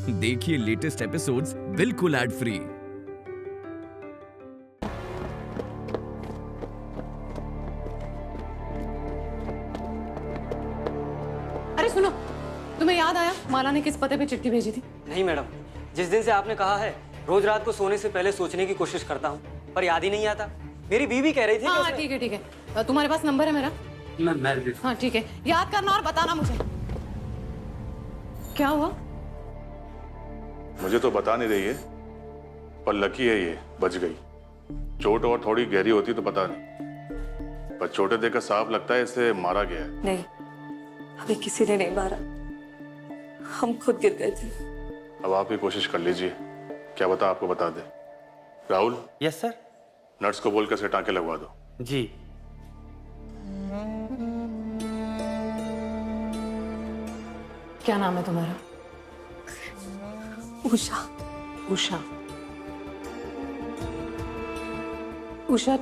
देखिए latest episodes बिल्कुल ad free. अरे सुनो, तुम्हें याद आया माला ने किस पते पे चिट्ठी भेजी थी? नहीं मैडम, जिस दिन से आपने कहा है रोज रात को सोने से पहले सोचने की कोशिश करता हूँ, पर याद ही नहीं आता। मेरी बीवी कह रही थी हाँ ठीक है ठीक है, तुम्हारे पास नंबर है मेरा? मैं हाँ ठीक है, याद करना और बताना मुझे। क्या हुआ? मुझे तो बता नहीं रही है, पर लकी है ये बच गई। चोट और थोड़ी गहरी होती तो पता नहीं, पर चोटें देखकर साफ लगता है इसे मारा गया है। नहीं, हमें किसी ने नहीं मारा, हम खुद गिर गए थे। अब आप ही कोशिश कर लीजिए, क्या बता आपको बता दे। राहुल। Yes sir. नर्स को बोलकर से टांके लगवा दो। जी। क्या नाम है तुम्हारा? उषा। उषा। उषा,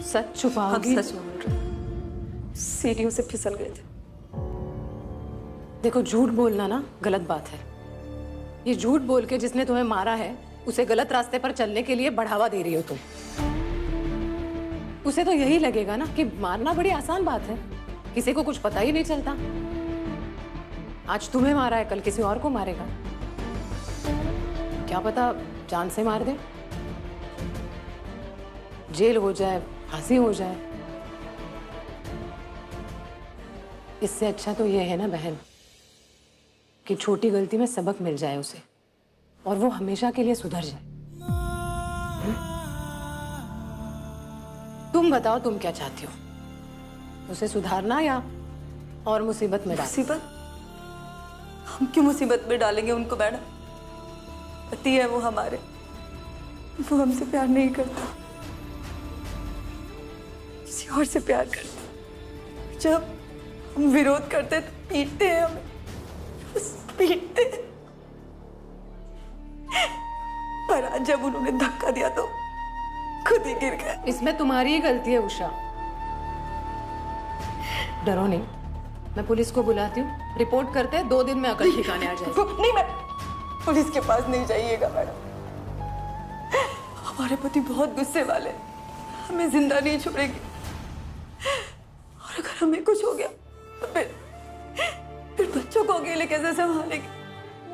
सच छुपाओगी? हम सच बोल रहे, सीढ़ियों से फिसल गए थे। देखो, झूठ बोलना ना गलत बात है। ये झूठ बोल के जिसने तुम्हें मारा है उसे गलत रास्ते पर चलने के लिए बढ़ावा दे रही हो तुम। उसे तो यही लगेगा ना कि मारना बड़ी आसान बात है, किसी को कुछ पता ही नहीं चलता। आज तुम्हें मारा है, कल किसी और को मारेगा, क्या पता जान से मार दे, जेल हो जाए, फांसी हो जाए। इससे अच्छा तो यह है ना बहन कि छोटी गलती में सबक मिल जाए उसे और वो हमेशा के लिए सुधर जाए। तुम बताओ, तुम क्या चाहती हो? उसे सुधारना या और मुसीबत में डालना? मुसीबत? हम क्यों मुसीबत में डालेंगे उनको मैडम? पति है वो हमारे, वो हमसे प्यार नहीं करता, किसी और से प्यार करता। जब हम विरोध करते तो पीटते हैं हमें, बस पीटते हैं। पर आज जब उन्होंने धक्का दिया तो खुद ही गिर गए। इसमें तुम्हारी ही गलती है उषा। डरो नहीं, मैं पुलिस को बुलाती हूँ, रिपोर्ट करते हैं, 2 दिन में अकल ठिकाने आ जाएगी। नहीं, मैं पुलिस के पास नहीं जाइएगा मैडम। हमारे पति बहुत गुस्से वाले, हमें जिंदा नहीं छोड़ेंगे। और अगर हमें कुछ हो गया तो फिर बच्चों को अकेले कैसे संभालेंगे,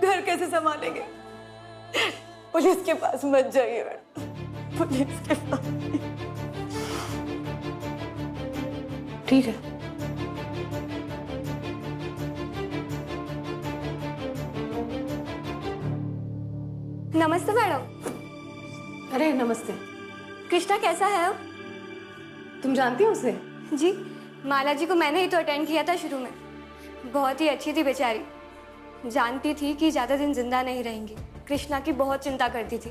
घर कैसे संभालेंगे? पुलिस के पास मत जाइए मैडम, पुलिस के पास। ठीक है, नमस्ते मैडम। अरे नमस्ते। कृष्णा कैसा है अब? तुम जानती हो उसे? जी, माला जी को मैंने ही तो अटेंड किया था शुरू में। बहुत ही अच्छी थी बेचारी, जानती थी कि ज्यादा दिन जिंदा नहीं रहेंगी। कृष्णा की बहुत चिंता करती थी।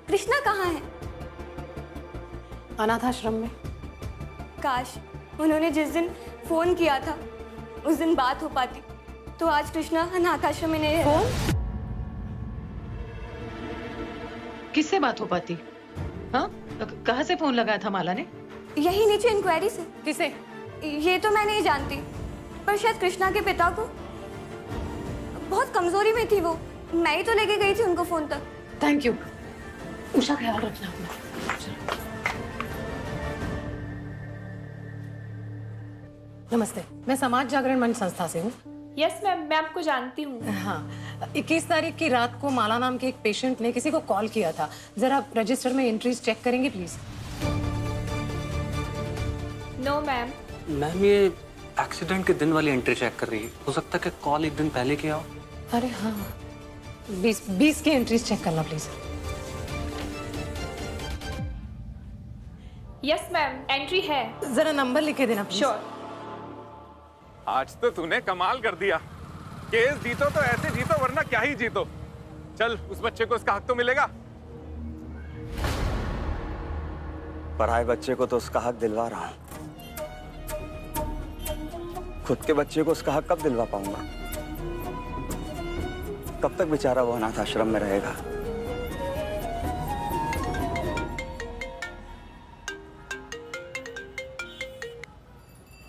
कृष्णा कहाँ है? अनाथाश्रम में। काश उन्होंने जिस दिन फोन किया था उस दिन बात हो पाती, तो आज कृष्णा अनाथाश्रम में नहीं है। फोन? किससे बात हो पाती? हाँ, कहाँ से फोन लगाया था माला ने? यही नीचे इंक्वायरी से। किसे? ये तो मैं नहीं जानती, पर शायद कृष्णा के पिता को। बहुत कमजोरी में थी वो, मैं ही तो लेके गई थी उनको फोन तक। थैंक यू उषा, ख्याल रखना अपना। नमस्ते, मैं समाज जागरण मंच संस्था से हूँ। यस मैम, मैं आपको जानती हूँ। हाँ, 21 तारीख की रात को माला नाम के एक पेशेंट ने किसी को कॉल किया था। जरा रजिस्टर में एंट्रीज चेक करेंगे प्लीज। No ma'am. मैम ये एक्सीडेंट के दिन वाली एंट्री चेक कर रही है, हो सकता है कि कॉल एक दिन पहले किया हो। अरे हाँ, 20 की एंट्रीज चेक करना प्लीज। यस मैम, एंट्री है। जरा नंबर लिखे देना प्लीज। श्योर। आज तो तूने कमाल कर दिया। केस जीतो तो ऐसे जीतो, वरना क्या ही जीतो। चल, उस बच्चे को उसका हक तो मिलेगा। पराए बच्चे को तो उसका हक दिलवा रहा हूं, खुद के बच्चे को उसका हक कब दिलवा पाऊंगा? कब तक बेचारा वो अनाथ आश्रम में रहेगा?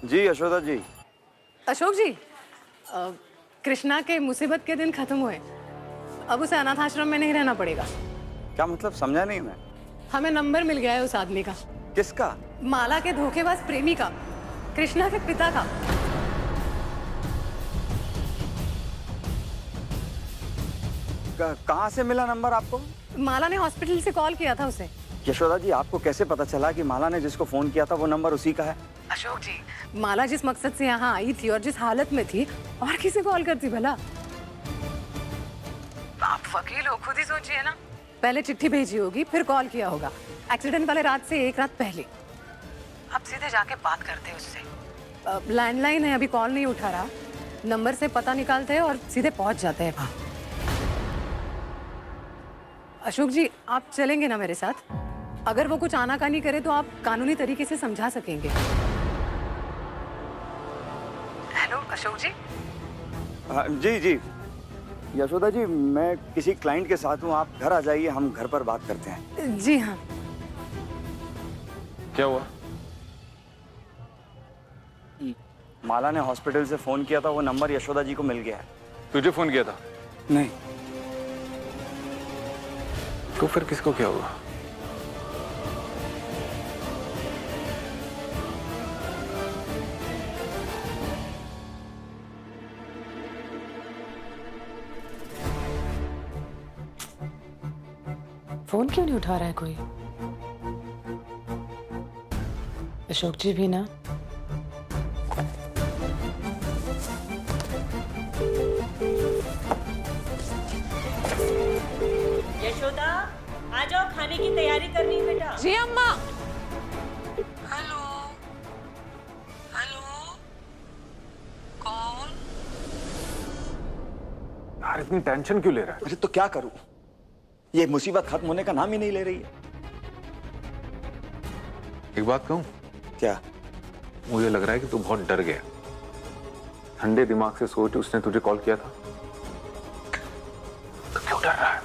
जी यशोदा जी। अशोक जी, कृष्णा के मुसीबत के दिन खत्म हुए। अब उसे अनाथ आश्रम में नहीं रहना पड़ेगा। क्या मतलब, समझा नहीं मैं। हमें नंबर मिल गया है उस आदमी का। किसका? माला के धोखेबाज प्रेमी का, कृष्णा के पिता का। कहाँ से मिला नंबर आपको? माला ने हॉस्पिटल से कॉल किया था उसे। यशोदा जी, आपको कैसे पता चला कि माला ने जिसको फोन किया था वो नंबर उसी का है? अशोक जी, माला जिस मकसद से यहाँ आई थी और जिस हालत में थी, और किसे कॉल करती भला? आप वकील हो, खुद ही सोचिए ना। पहले चिट्ठी भेजी होगी, फिर कॉल किया होगा। एक्सीडेंट वाले रात से एक रात पहले। अब सीधे जाके बात करते हैं उससे। लैंडलाइन है, अभी कॉल नहीं उठा रहा। नंबर से पता निकालते हैं और सीधे पहुंच जाते हैं वहां। अशोक जी, आप चलेंगे ना मेरे साथ? अगर वो कुछ आनाकानी करे तो आप कानूनी तरीके से समझा सकेंगे। हेलो अशोक जी। जी जी यशोदा जी, मैं किसी क्लाइंट के साथ हूँ, आप घर आ जाइए, हम घर पर बात करते हैं। जी हाँ। क्या हुआ? माला ने हॉस्पिटल से फोन किया था, वो नंबर यशोदा जी को मिल गया है। तुझे फोन किया था? नहीं। तो फिर किसको क्या हुआ? फोन क्यों नहीं उठा रहा है कोई? अशोक जी भी ना। यशोदा, आ जाओ, खाने की तैयारी करनी है बेटा। जी अम्मा। हेलो हेलो, कौन? यार इतनी टेंशन क्यों ले रहा है? अरे तो क्या करूं, ये मुसीबत खत्म होने का नाम ही नहीं ले रही है। एक बात कहूं? क्या? मुझे लग रहा है कि तू बहुत डर गया। ठंडे दिमाग से सोच, उसने तुझे कॉल किया था तो क्यों डर रहा है?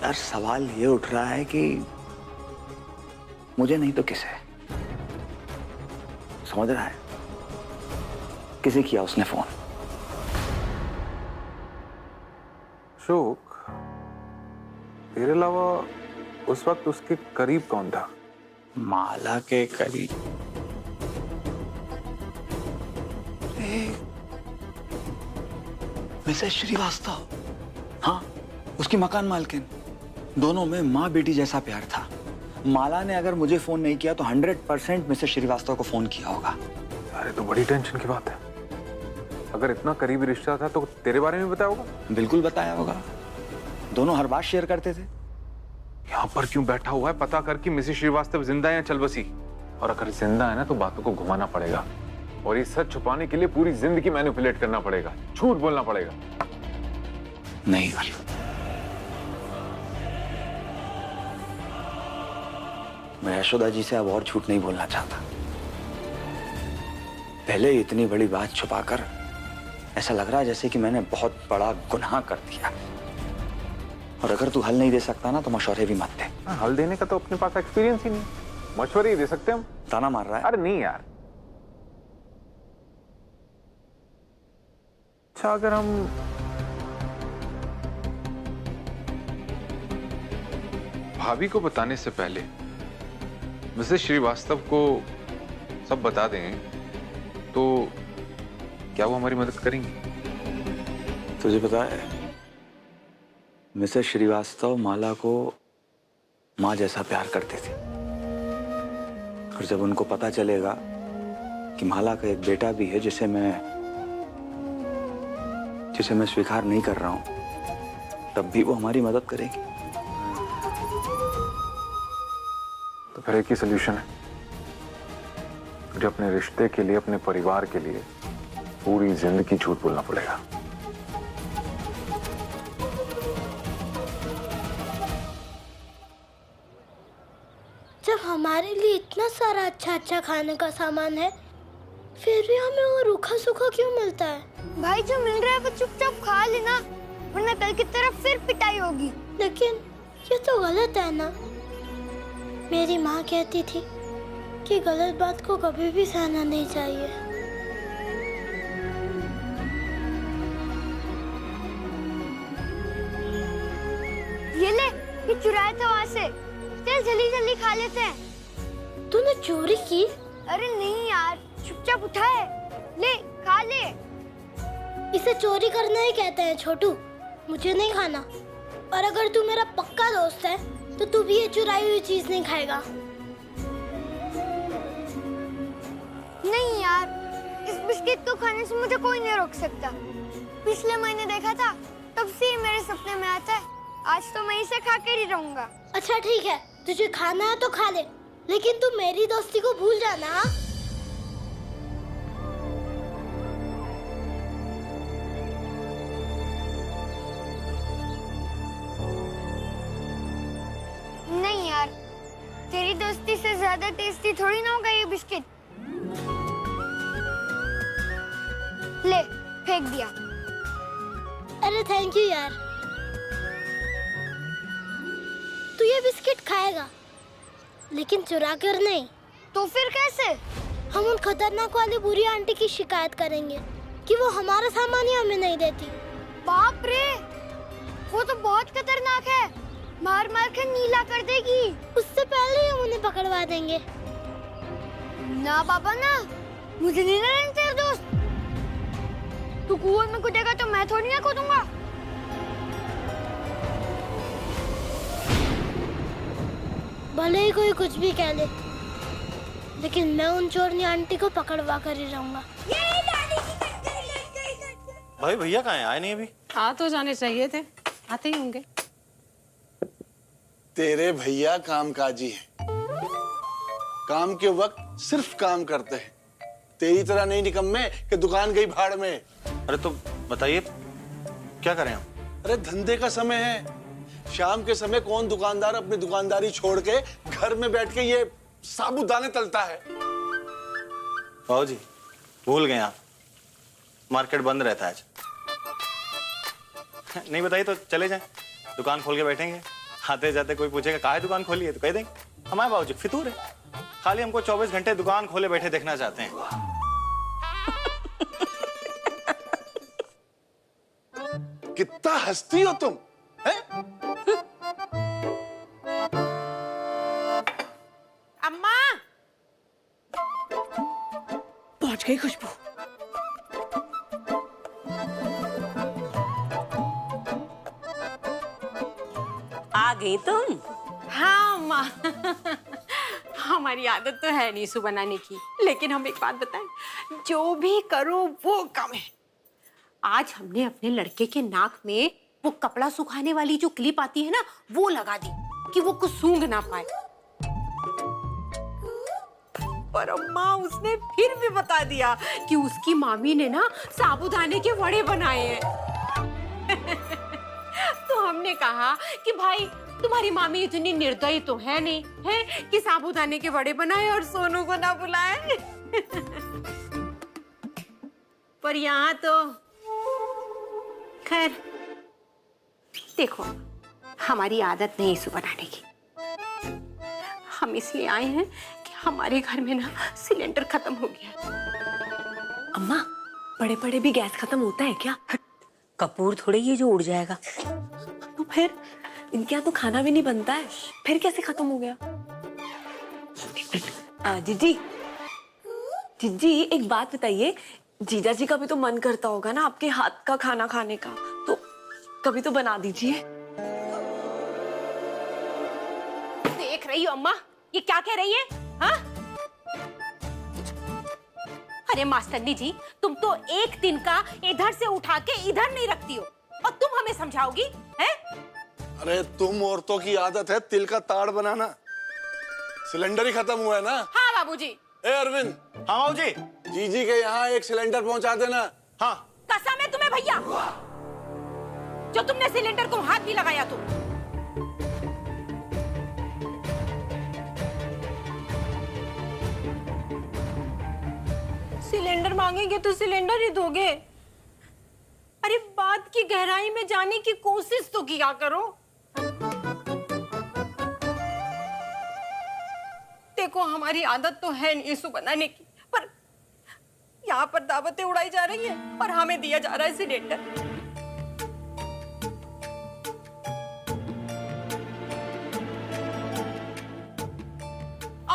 यार सवाल ये उठ रहा है कि मुझे नहीं तो किसे, समझ रहा है? किसे किया उसने फोन? अशोक, तेरे अलावा उस वक्त उसके करीब कौन था? माला के करीब? मिसेस श्रीवास्तव। हाँ, उसकी मकान मालकिन। दोनों में माँ बेटी जैसा प्यार था। माला ने अगर मुझे फोन नहीं किया तो 100% मिसेस श्रीवास्तव को फोन किया होगा। अरे तो बड़ी टेंशन की बात है। अगर इतना करीबी रिश्ता था तो तेरे बारे में बताया होगा? बिल्कुल बताया होगा, दोनों हर बात शेयर करते थे। यहाँ पर क्यों बैठा हुआ है? पता कर कि मिसेस श्रीवास्तव जिंदा है या चल बसी। और अगर जिंदा है ना तो बातों को घुमाना पड़ेगा, और ये सच छुपाने के लिए पूरी जिंदगी मैनिपुलेट करना पड़ेगा, झूठ बोलना पड़ेगा। नहीं, मैं यशोदा जी से अब और झूठ नहीं बोलना चाहता। पहले इतनी बड़ी बात छुपाकर ऐसा लग रहा है जैसे कि मैंने बहुत बड़ा गुनाह कर दिया। और अगर तू हल नहीं दे सकता ना तो मशवरे भी मत दे। हल देने का तो अपने पास एक्सपीरियंस ही नहीं, मशवरे ही दे सकते हम। ताना मार रहा है? अरे नहीं यार। अच्छा, अगर हम भाभी को बताने से पहले मिसेस श्रीवास्तव को सब बता दें तो क्या वो हमारी मदद करेंगी? तुझे पता है, मिसेस श्रीवास्तव माला को माँ जैसा प्यार करते थे। और जब उनको पता चलेगा कि माला का एक बेटा भी है जिसे मैं स्वीकार नहीं कर रहा हूं, तब भी वो हमारी मदद करेगी। तो फिर एक ही सोल्यूशन है, मुझे अपने रिश्ते के लिए, अपने परिवार के लिए पूरी जिंदगी झूठ बोलना पड़ेगा। जब हमारे लिए इतना सारा अच्छा अच्छा खाने का सामान है, फिर भी हमें वो रूखा सूखा क्यों मिलता है? भाई जो मिल रहा है वो चुपचाप खा लेना, वरना कल की तरफ फिर पिटाई होगी। लेकिन ये तो गलत है ना। मेरी माँ कहती थी कि गलत बात को कभी भी सहना नहीं चाहिए। चुराया था वहाँ से। चल जल्दी जल्दी खा लेते हैं। तूने चोरी की? अरे नहीं यार, चुपचाप उठाए, ले खा ले। इसे चोरी करना ही कहते हैं छोटू। मुझे नहीं खाना। और अगर तू मेरा पक्का दोस्त है तो तू भी ये चुराई हुई चीज नहीं खाएगा। नहीं यार, इस बिस्किट को खाने से मुझे कोई नहीं रोक सकता। पिछले महीने देखा था, तब से ही मेरे सपने में आता है। आज तो मैं इसे खा कर ही रहूंगा। अच्छा ठीक है, तुझे खाना है तो खा ले, लेकिन तू मेरी दोस्ती को भूल जाना। नहीं यार, तेरी दोस्ती से ज्यादा टेस्टी थोड़ी ना होगा ये बिस्किट। ले, फेंक दिया। अरे थैंक यू यार। तू ये बिस्किट खाएगा, लेकिन चुरा कर नहीं। तो फिर कैसे? हम उन खतरनाक वाली बुरी आंटी की शिकायत करेंगे कि वो हमारा सामान ही हमें नहीं देती। बाप रे, वो तो बहुत खतरनाक है। मार मार कर नीला कर देगी। उससे पहले ही हम उन्हें पकड़वा देंगे। ना बाबा ना, मुझे नहीं रहने तेरे दोस्त। तू कुएं में कूदेगा तो मैं थोड़ी ना कूदूंगा। भले ही कोई कुछ भी कह ले, लेकिन मैं उन चोरनी आंटी को पकड़वा कर ही रहूंगा। भाई भैया कहाँ हैं? आए नहीं अभी? आ तो जाने चाहिए थे, आते ही होंगे। तेरे भैया कामकाजी हैं। काम के वक्त सिर्फ काम करते हैं। तेरी तरह नहीं निकम्मे कि दुकान गई भाड़ में। अरे तो बताइए क्या करें हम? अरे धंधे का समय है। शाम के समय कौन दुकानदार अपनी दुकानदारी छोड़ के घर में बैठ के ये साबूदाने तलता है? बाबू जी भूल गए आप, मार्केट बंद रहता है आज। नहीं बताइए तो चले जाएं, दुकान खोल के बैठेंगे। आते जाते कोई पूछेगा काहे दुकान खोली है तो कह देंगे हमारे बाबूजी फितूर है, खाली हमको 24 घंटे दुकान खोले बैठे देखना चाहते हैं। कितना हंसती हो तुम, हैं? अम्मा पहुंच गई खुशबू। आ गई तुम? हाँ माँ। हमारी आदत तो है नीसू बनाने की, लेकिन हम एक बात बताएं, जो भी करो वो कम है। आज हमने अपने लड़के के नाक में वो कपड़ा सुखाने वाली जो क्लिप आती है ना, वो लगा दी कि वो कुछ सूंघ ना पाए। पर अम्मा उसने फिर भी बता दिया कि उसकी मामी ने ना साबूदाने के वड़े बनाए हैं। तो हमने कहा कि भाई तुम्हारी मामी इतनी निर्दयी तो है नहीं है कि साबूदाने के वड़े बनाए और सोनू को ना बुलाए। पर यहाँ तो खैर देखो, हमारी आदत नहीं इसे बनाने की। हम इसलिए आए हैं कि हमारे घर में ना सिलेंडर खत्म हो गया। अम्मा बड़े बड़े भी गैस खत्म होता है क्या? कपूर थोड़ी ये जो उड़ जाएगा। तो फिर इनके यहाँ तो खाना भी नहीं बनता है, फिर कैसे खत्म हो गया? जीजी जीजी एक बात बताइए, जीजा जी का भी तो मन करता होगा ना आपके हाथ का खाना खाने का, तो कभी तो बना दीजिए। देख रही हो अम्मा ये क्या कह रही है? हाँ? अरे मास्टरनी जी, तुम तो एक दिन का इधर से उठा के इधर नहीं रखती हो और तुम हमें समझाओगी हैं? अरे तुम औरतों की आदत है तिल का ताड़ बनाना। सिलेंडर ही खत्म हुआ है ना? हाँ बाबूजी। ए अरविंद। हाँ बाबूजी। जीजी के यहाँ एक सिलेंडर पहुंचा देना। हाँ। कसम है तुम्हें भैया, जो तुमने सिलेंडर को हाथ भी लगाया तो। सिलेंडर मांगेंगे तो सिलेंडर ही दोगे? अरे बात की गहराई में जाने की कोशिश तो किया करो। देखो हमारी आदत तो है नहीं इसे बनाने की, पर यहाँ पर दावतें उड़ाई जा रही हैं और हमें दिया जा रहा है सिलेंडर।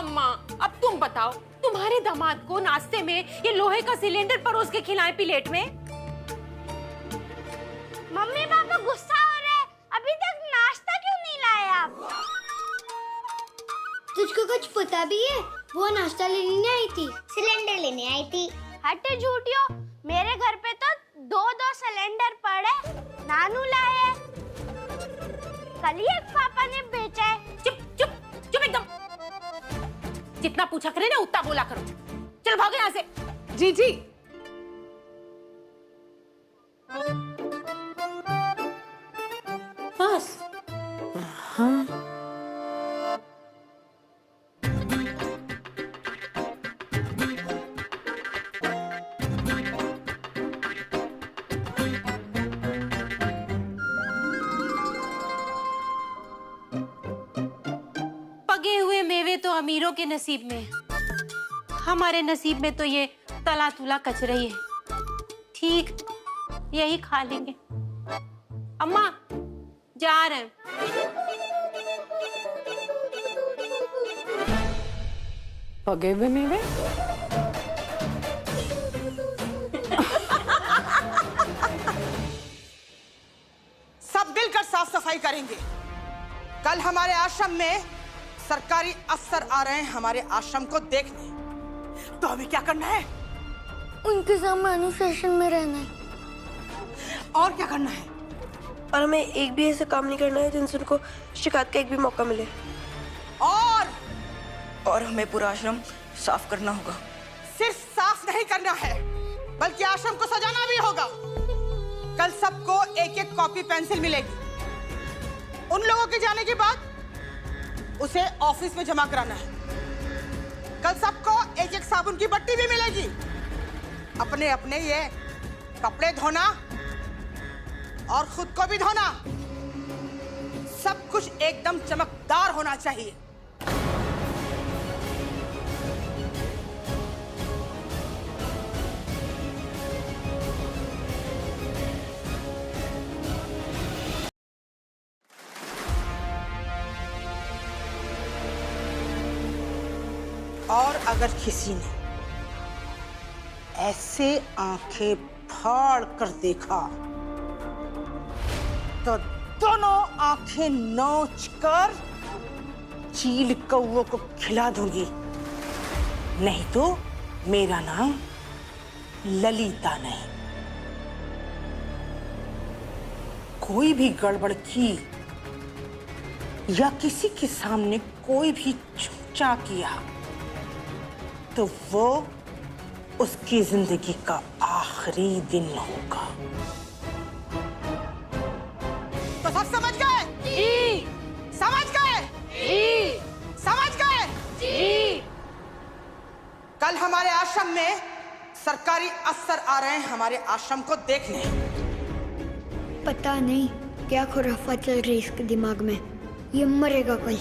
अम्मा अब तुम बताओ, तुम्हारे दामाद को नाश्ते में ये लोहे का सिलेंडर परोस के खिलाएं प्लेट में? मम्मी पापा गुस्सा हो रहे हैं, अभी तक नाश्ता क्यों नहीं लाए आप? तुझको कुछ पता भी है? वो नाश्ता लेने नहीं आई थी, सिलेंडर लेने आई थी। हट झूठियो, मेरे घर पे तो 2-2 सिलेंडर पड़े, नानू लाए। कल ही एक पापा ने बेचा है। चुप चुप चुप एकदम, जितना पूछा करे ना उतना बोला करो। चल भागो यहाँ से। जी जी। बस हाँ पके हुए मेवे तो अमीरों के नसीब में, हमारे नसीब में तो ये तला तुला कचरा ही है। ठीक, यही खा लेंगे। अम्मा जा रहे हैं। पके हुए मेवे? सब मिलकर साफ सफाई करेंगे। कल हमारे आश्रम में सरकारी अफसर आ रहे हैं हमारे आश्रम को देखने, तो हमें क्या करना है? उनके सामने अनुशासन में रहना है। और क्या करना है? और हमें एक भी ऐसा काम नहीं करना है जिनसे उनको शिकायत का एक भी मौका मिले। और हमें पूरा आश्रम साफ करना होगा। सिर्फ साफ नहीं करना है, बल्कि आश्रम को सजाना भी होगा। कल सबको एक एक कॉपी पेंसिल मिलेगी। उन लोगों के जाने के बाद उसे ऑफिस में जमा कराना है। कल सबको एक एक साबुन की बट्टी भी मिलेगी। अपने अपने ये कपड़े धोना और खुद को भी धोना। सब कुछ एकदम चमकदार होना चाहिए। और अगर किसी ने ऐसे आंखें फाड़ कर देखा तो दोनों आंखें नोच कर चील कौवों को खिला दूंगी। नहीं तो मेरा नाम ललिता नहीं। कोई भी गड़बड़ की या किसी के सामने कोई भी चूचा किया तो वो उसकी जिंदगी का आखिरी दिन होगा। तो सब समझ गए? जी। समझ गए? जी। समझ गए? जी। कल हमारे आश्रम में सरकारी अफसर आ रहे हैं हमारे आश्रम को देखने। पता नहीं क्या खुराफात चल रही है इसके दिमाग में। ये मरेगा कल।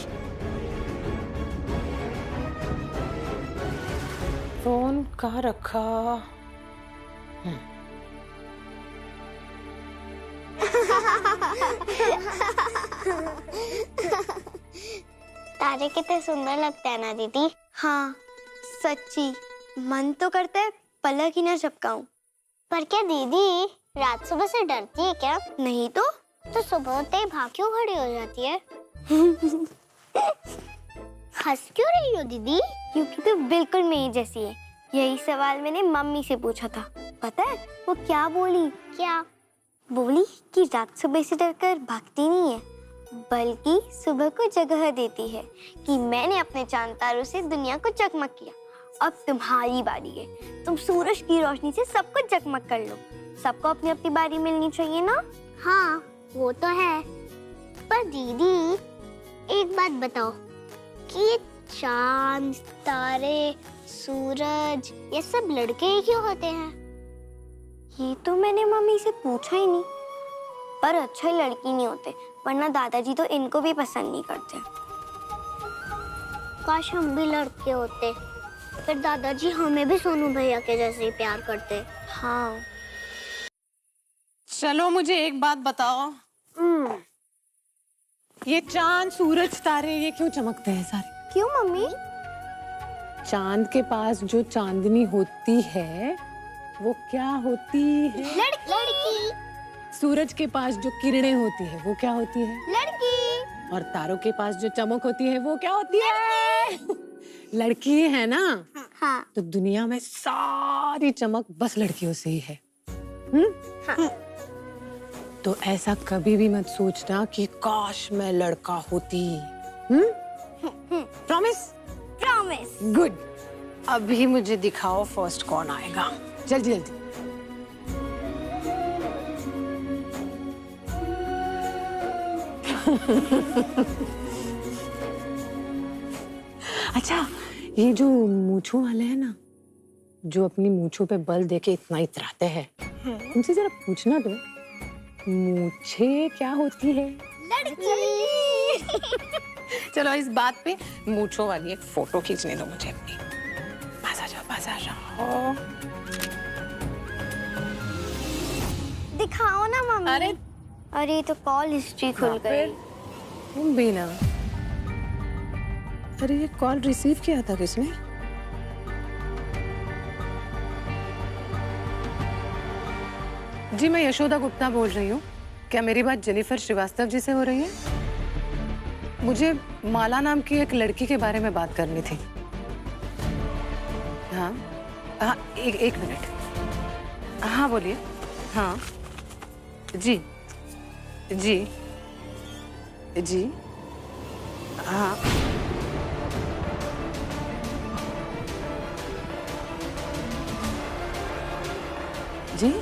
फोन कहाँ रखा? तारे कितने सुंदर लगते हैं ना दीदी। हाँ सच्ची, मन तो करता है पलक ही ना झपकाऊं। पर क्या दीदी रात सुबह से डरती है क्या? नहीं तो सुबह होते ही भाग क्यों खड़ी हो जाती है? हंस क्यों रही हो दीदी? क्योंकि तो बिल्कुल मेरी जैसी है। यही सवाल मैंने मम्मी से पूछा था। पता है वो क्या बोली? क्या बोली? कि रात सुबह से डरकर भागती नहीं है, बल्कि सुबह को जगह देती है कि मैंने अपने चांद तारों से दुनिया को जगमग किया, अब तुम्हारी बारी है। तुम सूरज की रोशनी से सबको जगमग कर लो। सबको अपनी अपनी बारी मिलनी चाहिए ना? हाँ वो तो है, पर दीदी एक बात बताओ कि चांद तारे सूरज ये सब लड़के ही क्यों होते हैं? ये तो मैंने मम्मी से पूछा ही नहीं, पर अच्छे लड़की नहीं होते, वरना दादाजी तो इनको भी पसंद नहीं करते। काश हम भी लड़के होते, फिर दादाजी हमें भी सोनू भैया के जैसे ही प्यार करते। हाँ। चलो मुझे एक बात बताओ, ये चांद सूरज तारे ये क्यों चमकते हैं सारे? क्यों मम्मी? चांद के पास जो चांदनी होती है वो क्या होती है? लड़की। सूरज के पास जो किरणें होती है वो क्या होती है? लड़की। और तारों के पास जो चमक होती है वो क्या होती है? लड़की है ना? हाँ। तो दुनिया में सारी चमक बस लड़कियों से ही है। हाँ। तो ऐसा कभी भी मत सोचना कि काश मैं लड़का होती। प्रॉमिस? प्रॉमिस। गुड। अभी मुझे दिखाओ फर्स्ट कौन आएगा। जल्दी जल्दी। अच्छा, ये जो मूंछों वाले हैं ना, जो अपनी मूंछों पे बल देके इतना इतराते हैं, उनसे जरा पूछना दो, मूंछें क्या होती है? लड़की। चलो इस बात पे मूंछों वाली एक फोटो खींचने दो मुझे अपनी। पास आ जाओ, पास आ जाओ। दिखाओ ना मम्मी। अरे तो कॉल हिस्ट्री खुल गई। तुम भी ना। अरे ये कॉल रिसीव किया था किसने? जी मैं यशोदा गुप्ता बोल रही हूँ। क्या मेरी बात जेनिफर श्रीवास्तव जी से हो रही है? मुझे माला नाम की एक लड़की के बारे में बात करनी थी। हाँ हाँ, एक मिनट। हाँ बोलिए। हाँ जी जी जी हाँ जी।